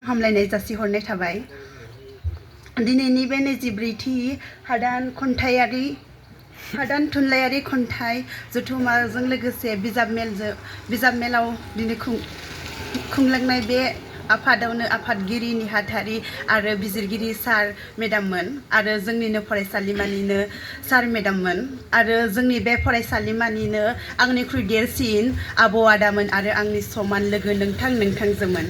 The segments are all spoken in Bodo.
हामलायनाय जासिहरनाय थाबाय दिनैनि बे 24थि हादान थुनलाइयारि खन्थाइ जथुम्माजों लोगोसे बिजाब मेलाव दिनै खुंलांनाय बे आफादावनो आफादगिरि नेहाथारि आरो बिजिरगिरि सार मेडाममोन आरो जोंनिनो फरायसालिमानिनो सार मेडाममोन आरो जोंनि बे फरायसालिमानिनो आंनिख्रुइ देरसिन आब' आदामोन आरो आंनि समान लोगो नोंथांजोमोन।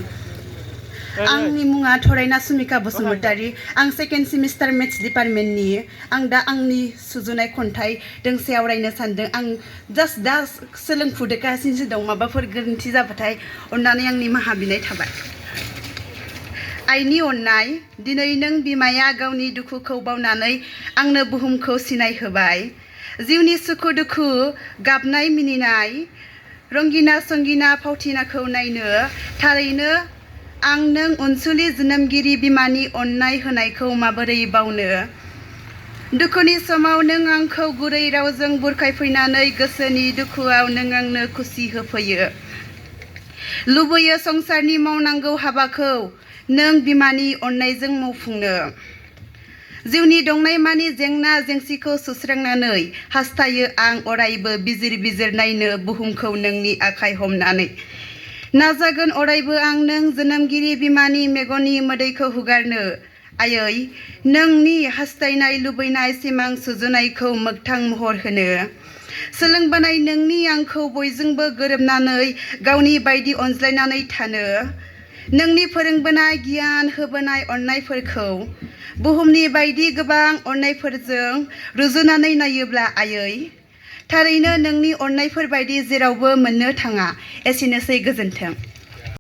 आंनि मुङा थरायना सुमिका बसुमतारी आं सेकेन्ड सेमिस्टार मेथ्स डिपार्टमेन्टनि आं दा आंनि सुजुनाय खन्थाइ दोंसे आवरायनो सानदों। आं जास्ट दा सोलोंफुगासिनो दं, माबाफोर गोरोन्थि जाबाथाय अननानै आंनि निमाहा बिनाय थाबाय। आइनि अननाय दिनै नों बिमाया गावनि दुखुखौ बावनानै आंनो बुहुमखौ सिनायहोबाय। जिउनि सुखु दुखु गाबनाय मिनिनाय रंगिना संगिना फावथिनाखौ नायनो थारैनो आं नों अनसुलि जोनोमगिरि बिमानि अननाय होनायखौ माबोरै बावनो। दुखुनि समाव नों आंखौ गुरै रावजों बुरखायफैनानै गोसोनि दुखुआव नों आंनो खुसि होफैयो। लुबैयो संसारनि मावनांगौ हाबाखौ नों बिमानि अननायजों मावफुंनो। जिउनि दंनायमानि जेंना जेंसिखौ सुस्रांनानै हास्थायो आं अरायबो बिजिर नायनो बुहुमखौ नोंनि आखाइ हमनानै। नाजागोन अरायबो आं नों जोनोमगिरि बिमानि मेगननि मोदैखौ हुगारनो। आयै नोंनि हास्थायनाय लुबैनाय सिमां सुजुनायखौ मोगथां महर होनो। सोलोंबोनाय नोंनि आंखौ बयजोंबो गोरोबनानै गावनि बायदि अनज्लायनानै थानो। नोंनि फोरोंबोनाय गियान होबोनाय अननायफोरखौ बुहुमनि बायदि गोबां अननायफोरजों रुजुनानै नायोब्ला आयै थारैनो नोंनि अननायफोर बायदि जेरावबो मोननो थाङा। एसेनोसै, गोजोन्थों।